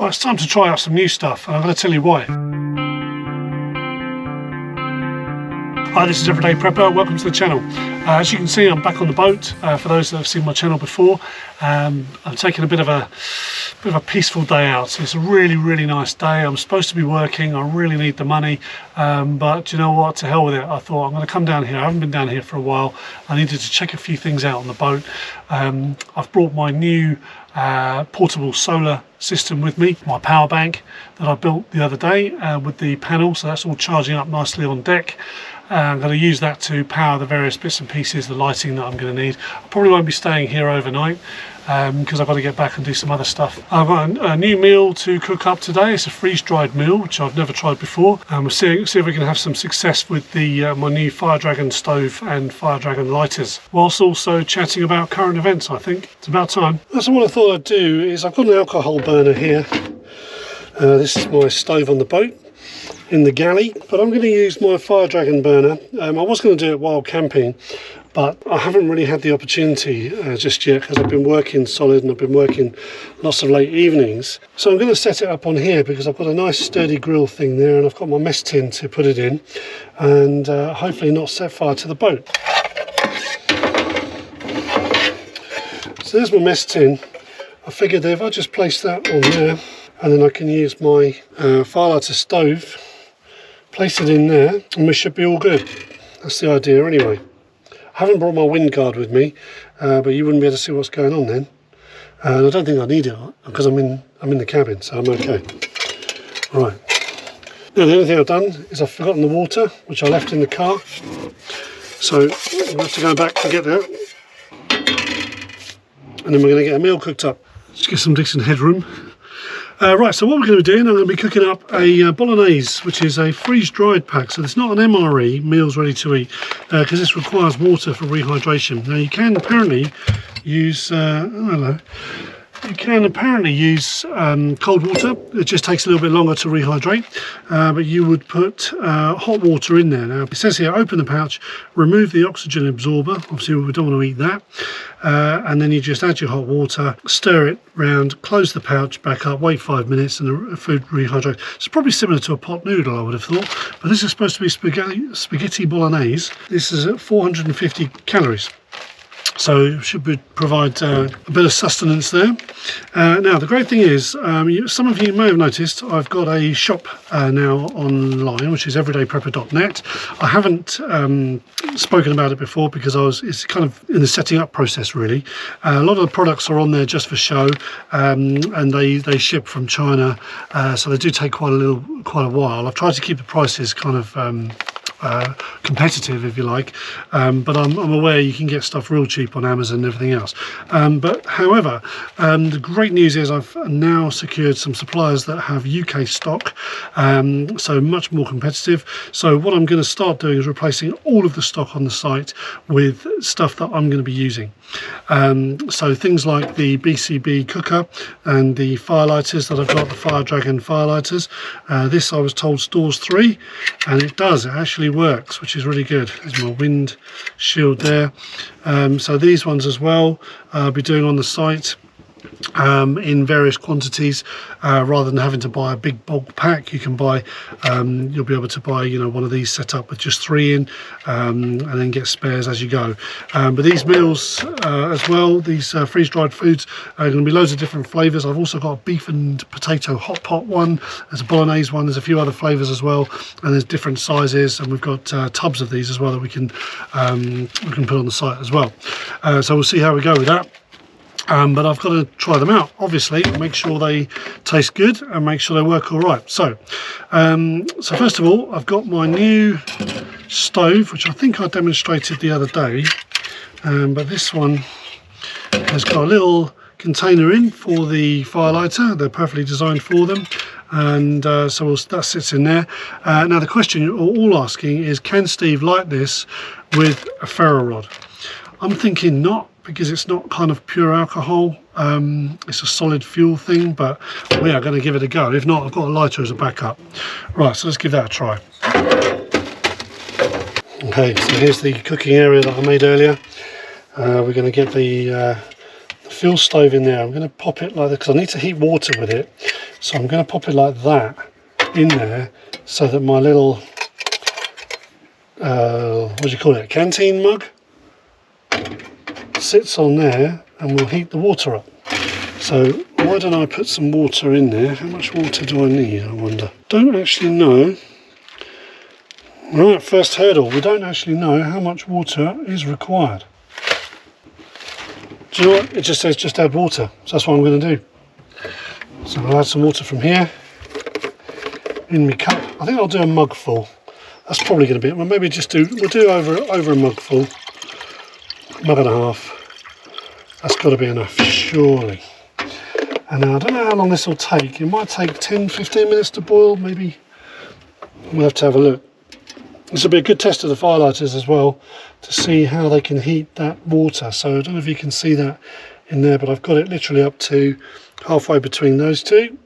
Well, it's time to try out some new stuff, and I'm going to tell you why. Hi, this is Everyday Prepper. Welcome to the channel. As you can see, I'm back on the boat. For those that have seen my channel before, I'm taking a bit of a peaceful day out. It's a really nice day. I'm supposed to be working. I really need the money, but you know what? To hell with it. I thought I'm going to come down here. I haven't been down here for a while. I needed to check a few things out on the boat. I've brought my new portable solar system with me, my power bank that I built the other day with the panel, so that's all charging up nicely on deck. I'm going to use that to power the various bits and pieces, the lighting that I'm going to need. I probably won't be staying here overnight because I've got to get back and do some other stuff. I've got a new meal to cook up today. It's a freeze-dried meal, which I've never tried before. We'll see if we can have some success with the my new Fire Dragon stove and Fire Dragon lighters, whilst also chatting about current events. I think it's about time. So what I thought I'd do is I've got an alcohol burner here. This is my stove on the boat in the galley, but I'm going to use my Fire Dragon burner. I was going to do it while camping, but I haven't really had the opportunity just yet because I've been working solid and I've been working lots of late evenings. So I'm going to set it up on here because I've got a nice sturdy grill thing there, and I've got my mess tin to put it in, and hopefully not set fire to the boat. So there's my mess tin. I figured if I just place that on there, and then I can use my firelighter stove, place it in there, and we should be all good. That's the idea anyway. I haven't brought my wind guard with me, but you wouldn't be able to see what's going on then. And I don't think I need it because I'm in the cabin, so I'm okay. Right. Now the only thing I've done is I've forgotten the water, which I left in the car. So we'll have to go back and get that. And then we're going to get a meal cooked up. Let's get some decent headroom. Right, so what we're going to be doing, I'm going to be cooking up a bolognese, which is a freeze-dried pack. So it's not an MRE, meals ready to eat, because this requires water for rehydration. Now you can apparently use, you can apparently use cold water. It just takes a little bit longer to rehydrate, but you would put hot water in there. Now it says here, open the pouch, remove the oxygen absorber. Obviously we don't want to eat that. And then you just add your hot water, stir it round, close the pouch back up, wait 5 minutes, and the food rehydrates. It's probably similar to a pot noodle, I would have thought, but this is supposed to be spaghetti bolognese. This is at 450 calories. So it should provide a bit of sustenance there. Now the great thing is, some of you may have noticed I've got a shop now online, which is everydayprepper.net. I haven't spoken about it before because it's kind of in the setting up process really. A lot of the products are on there just for show, and they ship from China, so they do take quite a while. I've tried to keep the prices kind of competitive, if you like, but I'm aware you can get stuff real cheap on Amazon and everything else. But however, the great news is I've now secured some suppliers that have UK stock, so much more competitive. So what I'm going to start doing is replacing all of the stock on the site with stuff that I'm going to be using. So things like the BCB cooker and the firelighters that I've got, the Fire Dragon firelighters. This I was told stores 3, and it does. It actually works, which is really good. There's my wind shield there. So these ones as well I'll be doing on the site in various quantities, rather than having to buy a big bulk pack. You can buy, you'll be able to buy, one of these set up with just 3 in, and then get spares as you go. But these meals as well, these freeze-dried foods are going to be loads of different flavors. I've also got a beef and potato hot pot one, there's a bolognese one, there's a few other flavors as well, and there's different sizes, and we've got tubs of these as well that we can put on the site as well. So we'll see how we go with that. But I've got to try them out, obviously, make sure they taste good and make sure they work all right. So, so first of all, I've got my new stove, which I think I demonstrated the other day, but this one has got a little container in for the firelighter. They're perfectly designed for them, and so that sits in there. Now the question you're all asking is, can Steve light this with a ferro rod? I'm thinking not, because it's not kind of pure alcohol. It's a solid fuel thing, but we are going to give it a go. If not, I've got a lighter as a backup. Right, so let's give that a try. Okay, so here's the cooking area that I made earlier. We're going to get the fuel stove in there. I'm going to pop it like that because I need to heat water with it, So I'm going to pop it like that in there so that my little, what do you call it, canteen mug sits on there and will heat the water up. So why don't I put some water in there? How much water do I need, I wonder? Don't actually know. Right, first hurdle, we don't actually know how much water is required. Do you know what? It just says just add water, so that's what I'm going to do. So I'll add some water from here in my cup. I think I'll do a mug full. That's probably going to be it. Well, maybe we'll do over a mug full, mug and a half. That's got to be enough, surely. And now I don't know how long this will take. It might take 10-15 minutes to boil, maybe. We'll have to have a look. This will be a good test of the firelighters as well, to see how they can heat that water. So I don't know if you can see that in there, but I've got it literally up to halfway between those two.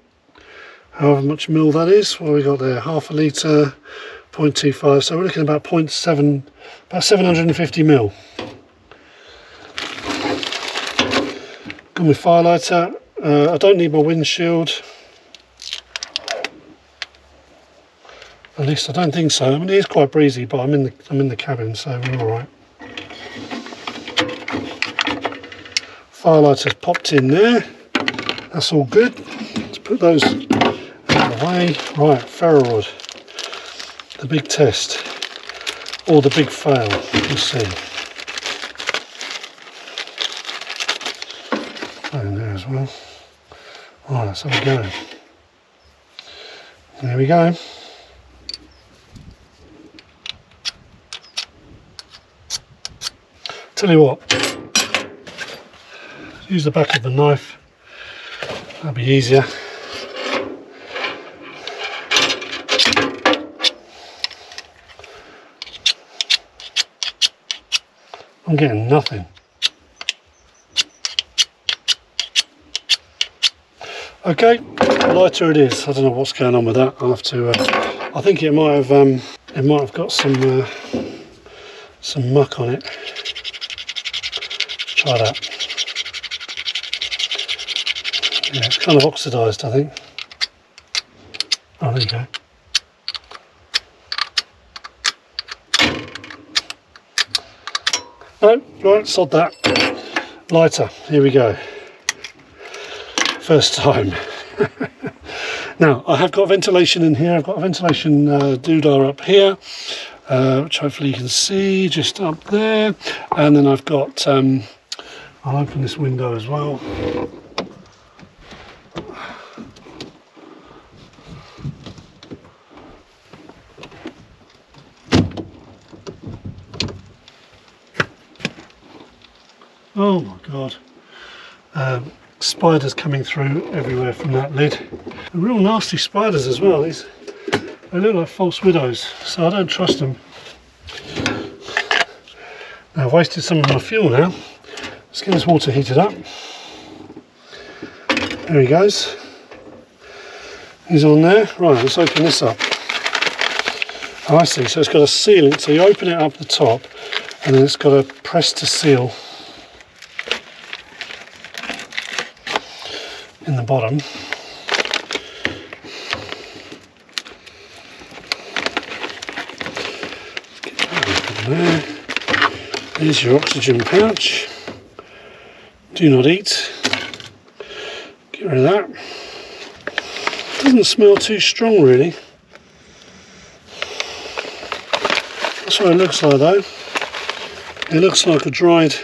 However much mil that is. What have we got there? Half a litre, 0.25. So we're looking at about 0.7, about 750 mil. Got my firelighter. I don't need my windshield. At least I don't think so. I mean, it is quite breezy, but I'm in the cabin, so we're all right. Firelighter's popped in there. That's all good. Let's put those out of the way. Right, ferro rod. The big test, or the big fail. We'll see. That in there as well. Right, let's have a go. There we go. Tell you what, use the back of the knife, that'll be easier. I'm getting nothing. Okay, lighter it is. I don't know what's going on with that. I'll have to. I think it might have got some muck on it. Try that. Yeah, it's kind of oxidised, I think. Oh, there you go. No, right, sod that. Lighter, here we go. First time. Now, I have got ventilation in here. I've got a ventilation doodah up here, which hopefully you can see just up there. And then I've got, I'll open this window as well. Oh my God. Spiders coming through everywhere from that lid. And real nasty spiders as well. They look like false widows, so I don't trust them. Now, I've wasted some of my fuel now. Let's get this water heated up. There he goes. He's on there. Right, let's open this up. Oh, I see. So it's got a sealant. So you open it up the top, and then it's got a press to seal in the bottom. Get that open there. There's your oxygen pouch. Do not eat. Get rid of that. Doesn't smell too strong really. That's what it looks like though. It looks like a dried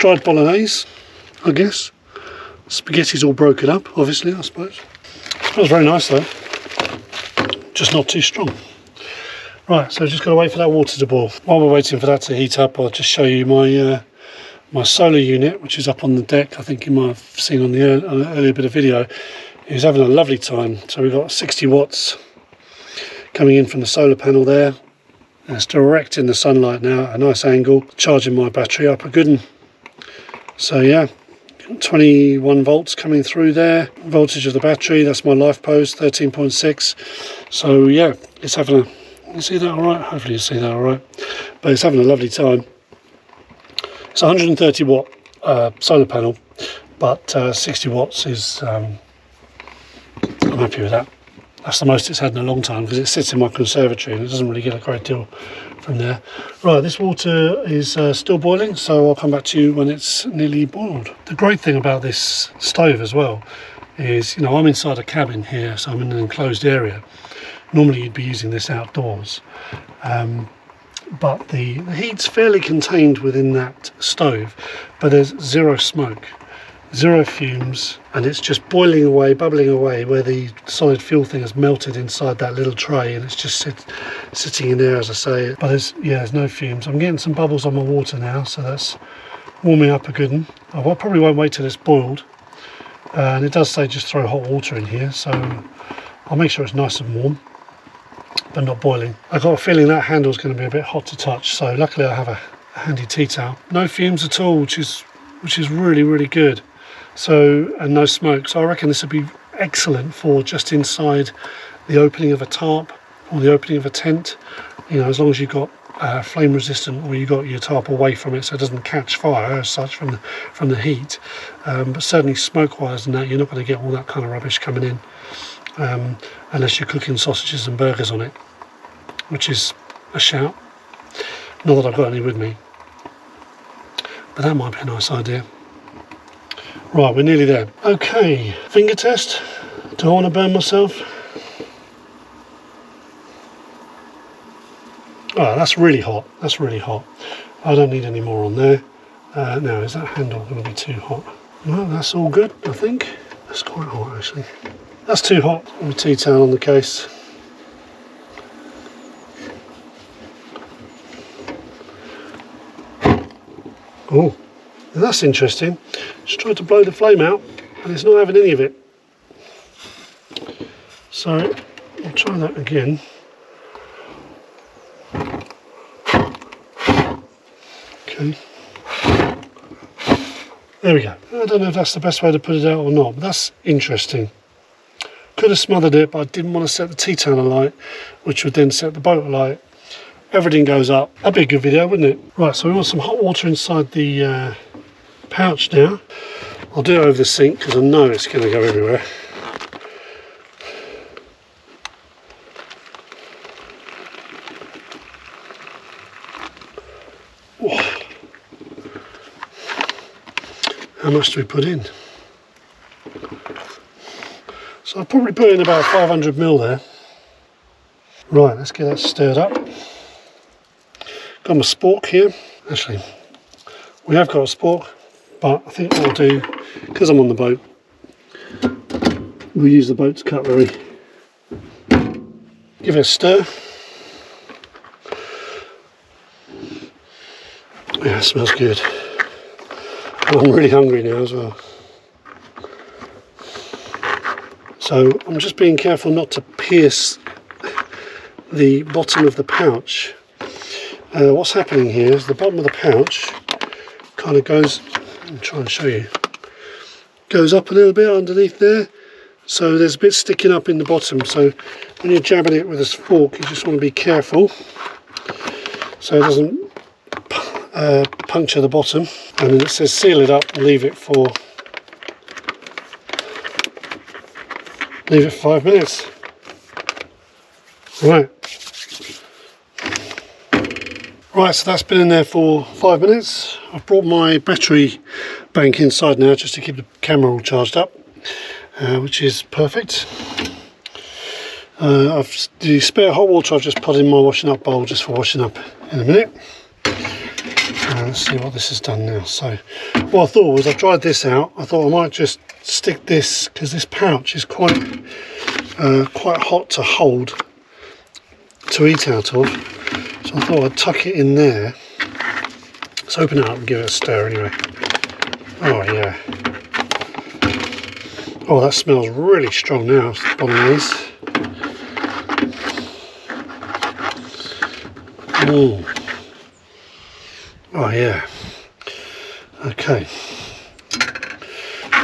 bolognese, I guess. Spaghetti's all broken up, obviously, I suppose. Smells very nice though. Just not too strong. Right, so just got to wait for that water to boil. While we're waiting for that to heat up, I'll just show you my my solar unit, which is up on the deck. I think you might have seen on the earlier bit of video. It's having a lovely time. So we've got 60 watts coming in from the solar panel there. And it's direct in the sunlight now, at a nice angle, charging my battery up a good one. So yeah, 21 volts coming through there. Voltage of the battery, that's my life post, 13.6. So yeah, it's having a, you see that all right? Hopefully you see that all right. But it's having a lovely time. It's 130 watt happy with that. That's the most it's had in a long time because it sits in my conservatory and it doesn't really get a great deal from there. Right, this water is still boiling, so I'll come back to you when it's nearly boiled. The great thing about this stove as well is, you know, I'm inside a cabin here, so I'm in an enclosed area. Normally you'd be using this outdoors, but the heat's fairly contained within that stove, but there's zero smoke, zero fumes, and it's just boiling away, bubbling away, where the solid fuel thing has melted inside that little tray, and it's just sitting in there, as I say. But there's no fumes. I'm getting some bubbles on my water now, so that's warming up a good one. I probably won't wait till it's boiled, and it does say just throw hot water in here, so I'll make sure it's nice and warm but not boiling. I've got a feeling that handle's going to be a bit hot to touch, so luckily I have a handy tea towel. No fumes at all, which is really, really good. So, and no smoke, so I reckon this would be excellent for just inside the opening of a tarp or the opening of a tent, you know, as long as you've got flame resistant, or you got your tarp away from it so it doesn't catch fire as such from the heat. But certainly smoke wise and that, you're not going to get all that kind of rubbish coming in, unless you're cooking sausages and burgers on it, which is a shout. Not that I've got any with me, but that might be a nice idea. Right, we're nearly there. Okay, finger test. Do I want to burn myself? Oh, that's really hot. That's really hot. I don't need any more on there. Now, is that handle going to be too hot? No, that's all good, I think. That's quite hot, actually. That's too hot. With a tea towel on the case. Oh, that's interesting. Just tried to blow the flame out and it's not having any of it. So I'll try that again. Okay. There we go. I don't know if that's the best way to put it out or not, but that's interesting. Could have smothered it, but I didn't want to set the tea towel alight, which would then set the boat alight. Everything goes up. That'd be a good video, wouldn't it? Right, so we want some hot water inside the pouch now. I'll do it over the sink because I know it's going to go everywhere. Whoa. How much do we put in? So I'll probably put in about 500 ml there. Right, let's get that stirred up. Got my spork here. Actually, we have got a spork, but I think what I'll do, because I'm on the boat, we'll use the boat's cutlery. Give it a stir. Yeah, it smells good. And I'm really hungry now as well. So I'm just being careful not to pierce the bottom of the pouch. What's happening here is the bottom of the pouch kind of goes, I'll try and show you, goes up a little bit underneath there, so there's a bit sticking up in the bottom. So when you're jabbing it with a fork, you just want to be careful so it doesn't puncture the bottom. And then it says seal it up and leave it for 5 minutes. Right, so that's been in there for 5 minutes. I've brought my battery bank inside now just to keep the camera all charged up, which is perfect. The spare hot water I've just put in my washing up bowl just for washing up in a minute. Let's see what this has done now. So what I thought was, I tried this out. I thought I might just stick this, because this pouch is quite hot to hold, to eat out of. So I thought I'd tuck it in there. Let's open it up and give it a stir anyway. Oh yeah. Oh, that smells really strong now, bolognese. Oh yeah. Okay.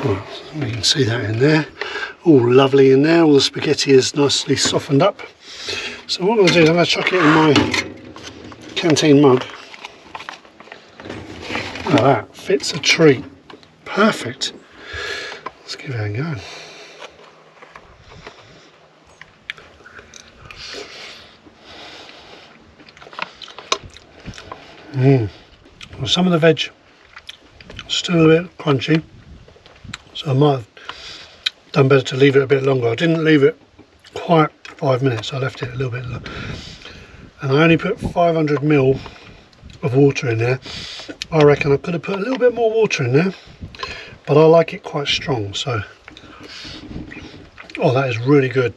Well, we can see that in there. All lovely in there. All the spaghetti is nicely softened up. So what I'm going to do is I'm going to chuck it in my canteen mug. Look at that. Fits a treat. Perfect. Let's give it a go. Well, some of the veg still a bit crunchy, so I might have done better to leave it a bit longer. I didn't leave it quite 5 minutes, I left it a little bit longer. And I only put 500 ml of water in there. I reckon I could have put a little bit more water in there, but I like it quite strong. So, oh, that is really good.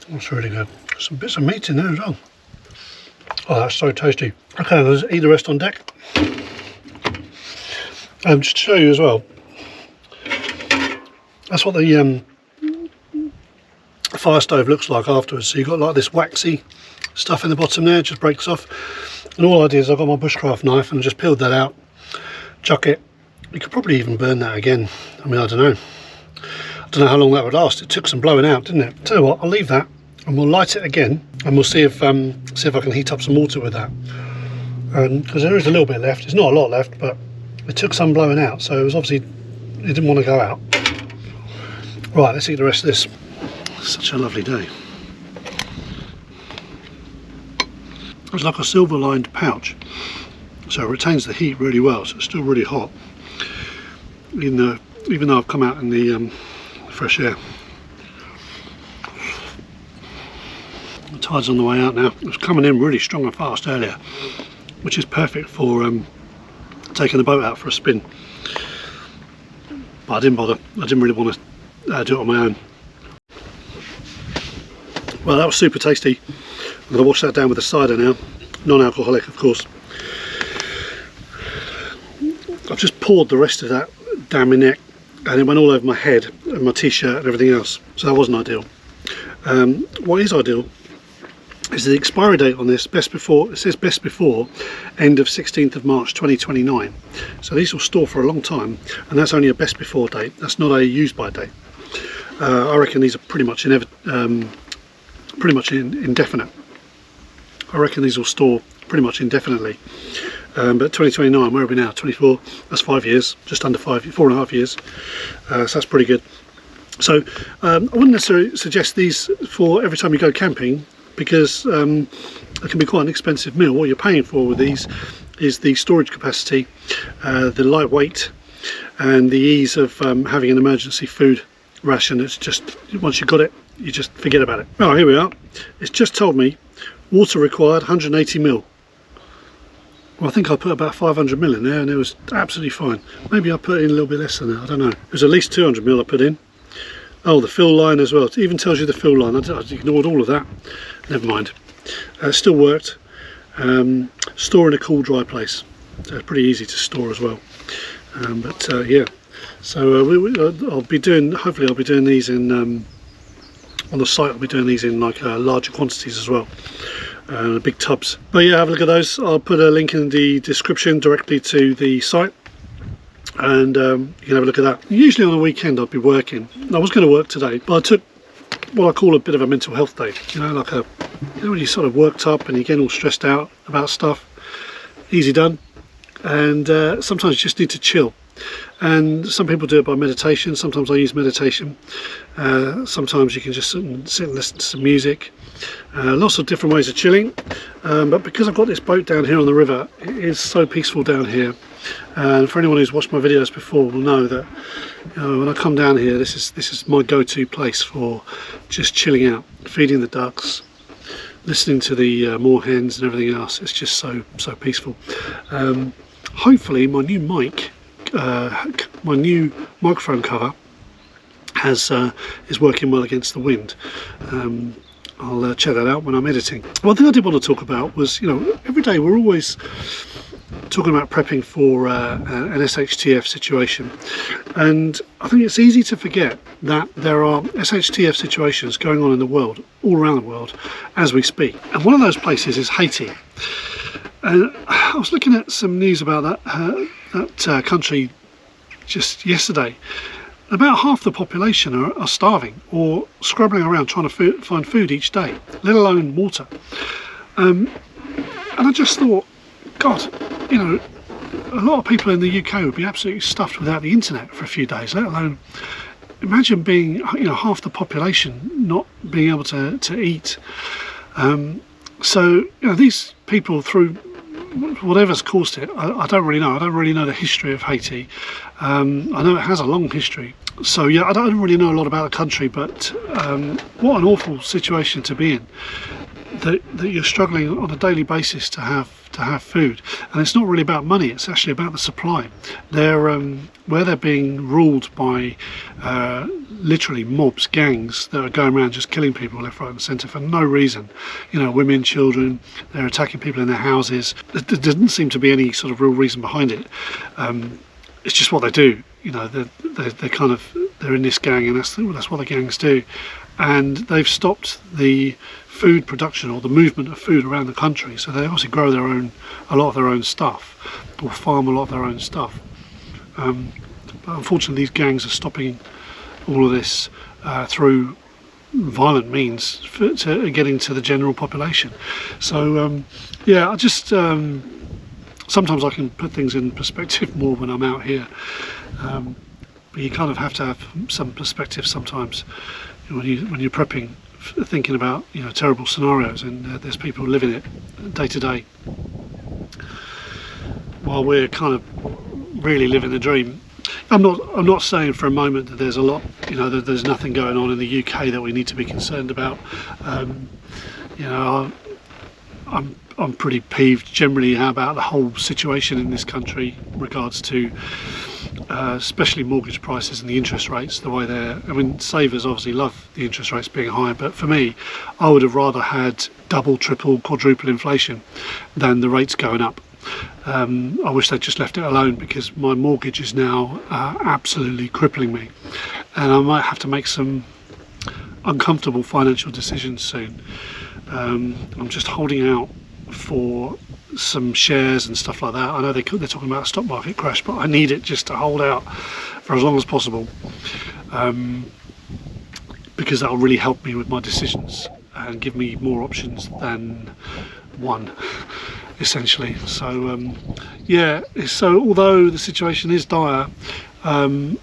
That's really good. Some bits of meat in there as well. Oh, that's so tasty. Okay, let's eat the rest on deck. Just to show you as well, that's what the fire stove looks like afterwards. So you've got like this waxy stuff in the bottom there, it just breaks off. And all I did is I got my bushcraft knife and just peeled that out, chuck it. You could probably even burn that again. I mean, I don't know. I don't know how long that would last. It took some blowing out, didn't it? Tell you what, I'll leave that and we'll light it again and we'll see if I can heat up some water with that. Because there is a little bit left. It's not a lot left, but it took some blowing out, so it was obviously, it didn't want to go out. Right, let's eat the rest of this. Such a lovely day. It's like a silver lined pouch, so it retains the heat really well, so it's still really hot, even though I've come out in the fresh air. The tide's on the way out now. It was coming in really strong and fast earlier, which is perfect for taking the boat out for a spin. But I didn't bother. I didn't really want to do it on my own. Well, that was super tasty. I'm going to wash that down with a cider now, non-alcoholic of course. I've just poured the rest of that down my neck and it went all over my head and my t-shirt and everything else, so that wasn't ideal. What is ideal is the expiry date on this, best before, it says best before end of 16th of March 2029. So these will store for a long time, and that's only a best before date, that's not a use by date. I reckon these are pretty much indefinite. I reckon these will store pretty much indefinitely. But 2029, where are we now? 24, that's 5 years, just under 4.5 years. So that's pretty good. So I wouldn't necessarily suggest these for every time you go camping, because it can be quite an expensive meal. What you're paying for with these is the storage capacity, the lightweight, and the ease of having an emergency food ration. It's just, once you've got it, you just forget about it. Oh, here we are. It's just told me water required 180 ml. Well, I think I put about 500 ml in there and it was absolutely fine. Maybe I put in a little bit less than that, I don't know. It was at least 200 ml I put in. Oh, the fill line as well. It even tells you the fill line. I ignored all of that. Never mind. It still worked. Store in a cool, dry place. So it's pretty easy to store as well. Yeah. So I'll be doing. Hopefully, I'll be doing these in on the site. I'll be doing these in like larger quantities as well. Big tubs. But yeah, have a look at those. I'll put a link in the description directly to the site. And you can have a look at that. Usually on a weekend I'd be working. I was going to work today, but I took what I call a bit of a mental health day. You know, like when you're sort of worked up and you get all stressed out about stuff. Easy done. And sometimes you just need to chill. And some people do it by meditation. Sometimes I use meditation. Sometimes you can just sit and listen to some music. Lots of different ways of chilling. But because I've got this boat down here on the river, it is so peaceful down here. And for anyone who's watched my videos before will know that, you know, when I come down here, this is my go-to place for just chilling out, feeding the ducks, listening to the moorhens and everything else. It's just so peaceful. Hopefully my new mic, my new microphone cover is working well against the wind. I'll check that out when I'm editing. One thing I did want to talk about was, you know, every day we're always talking about prepping for an SHTF situation, and I think it's easy to forget that there are SHTF situations going on in the world, all around the world, as we speak. And one of those places is Haiti. And I was looking at some news about that country just yesterday. About half the population are starving or scrabbling around trying to find food each day, let alone water. And I just thought, God, you know, a lot of people in the UK would be absolutely stuffed without the internet for a few days, let alone, imagine being, you know, half the population not being able to eat. So, you know, these people, through whatever's caused it, I don't really know. I don't really know the history of Haiti. I know it has a long history. So yeah, I don't really know a lot about the country, but what an awful situation to be in. That you're struggling on a daily basis to have food, and it's not really about money. It's actually about the supply. They're where they're being ruled by literally mobs, gangs that are going around just killing people left, right, and centre for no reason. You know, women, children. They're attacking people in their houses. There doesn't seem to be any sort of real reason behind it. It's just what they do. You know, they're in this gang, and that's what the gangs do. And they've stopped the food production or the movement of food around the country. So they obviously grow a lot of their own stuff, or farm a lot of their own stuff. But unfortunately, these gangs are stopping all of this through violent means to getting to the general population. So yeah, I just sometimes I can put things in perspective more when I'm out here. But you kind of have to have some perspective sometimes when you're prepping, thinking about, you know, terrible scenarios, and there's people living it day to day while we're kind of really living the dream. I'm not saying for a moment that there's a lot, you know, that there's nothing going on in the UK that we need to be concerned about. You know, I'm pretty peeved generally about the whole situation in this country in regards to especially mortgage prices and the interest rates, the way they're. I mean, savers obviously love the interest rates being high, but for me, I would have rather had double, triple, quadruple inflation than the rates going up. I wish they'd just left it alone, because my mortgage is now absolutely crippling me, and I might have to make some uncomfortable financial decisions soon. I'm just holding out for some shares and stuff like that. I know they're talking about a stock market crash, but I need it just to hold out for as long as possible, because that'll really help me with my decisions and give me more options than one, essentially. So yeah, so although the situation is dire, I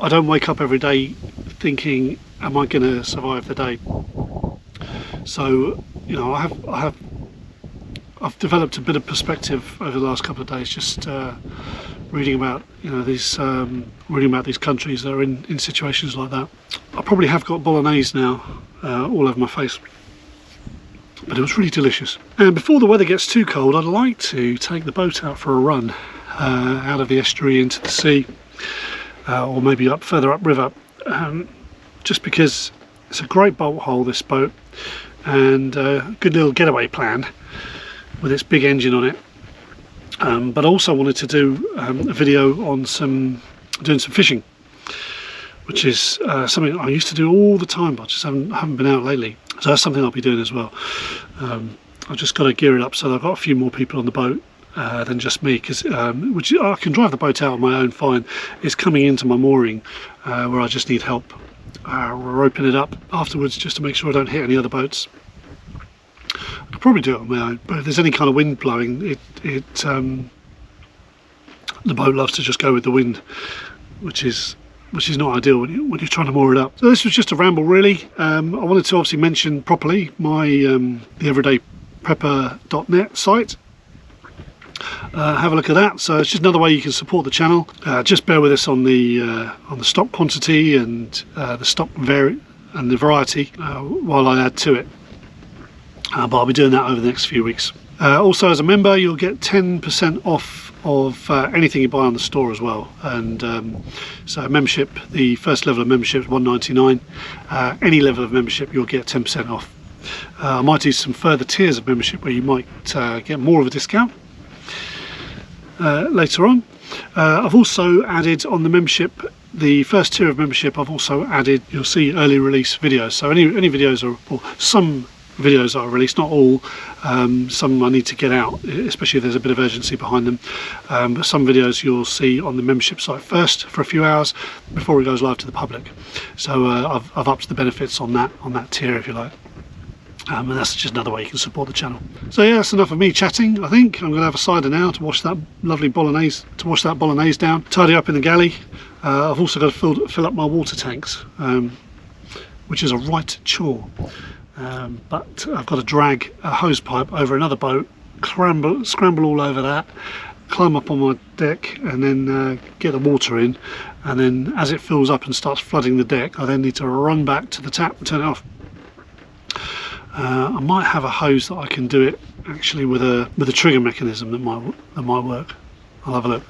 don't wake up every day thinking, am I going to survive the day? So, you know, I've developed a bit of perspective over the last couple of days, just reading about, you know, reading about these countries that are in situations like that. I probably have got bolognese now all over my face, but it was really delicious. And before the weather gets too cold, I'd like to take the boat out for a run out of the estuary into the sea, or maybe further upriver, just because it's a great bolt hole, this boat, and a good little getaway plan with its big engine on it. But also wanted to do a video on doing some fishing, which is something I used to do all the time, but I just haven't been out lately. So that's something I'll be doing as well. I've just got to gear it up so that I've got a few more people on the boat than just me, because which I can drive the boat out on my own fine. It's coming into my mooring where I just need help roping it up afterwards, just to make sure I don't hit any other boats. I could probably do it on my own, but if there's any kind of wind blowing, the boat loves to just go with the wind, which is not ideal when you're trying to moor it up. So this was just a ramble, really. I wanted to obviously mention properly my theeverydayprepper.net site. Have a look at that. So it's just another way you can support the channel. Just bear with us on the stock quantity and the stock and the variety while I add to it. But I'll be doing that over the next few weeks. Also, as a member, you'll get 10% off of anything you buy on the store as well. And so membership, the first level of membership is $1.99. Any level of membership, you'll get 10% off. I might do some further tiers of membership where you might get more of a discount later on. I've also added on the membership, the first tier of membership, I've also added, you'll see early release videos. So any videos, or some videos are released, not all. Some I need to get out, especially if there's a bit of urgency behind them. But some videos you'll see on the membership site first for a few hours before it goes live to the public. So I've upped the benefits on that tier, if you like. And that's just another way you can support the channel. So yeah, that's enough of me chatting. I think I'm going to have a cider now to wash that lovely bolognese, down, tidy up in the galley. I've also got to fill up my water tanks, which is a right chore. but I've got to drag a hose pipe over another boat, scramble all over that, climb up on my deck, and then get the water in, and then as it fills up and starts flooding the deck, I then need to run back to the tap and turn it off. I might have a hose that I can do it actually with a trigger mechanism that might work. I'll have a look.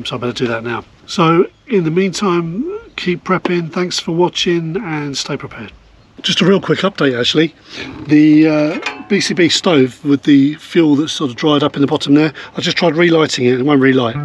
So I better do that now. So in the meantime, keep prepping. Thanks for watching and stay prepared. Just a real quick update actually. The BCB stove with the fuel that's sort of dried up in the bottom there, I just tried relighting it and it won't relight.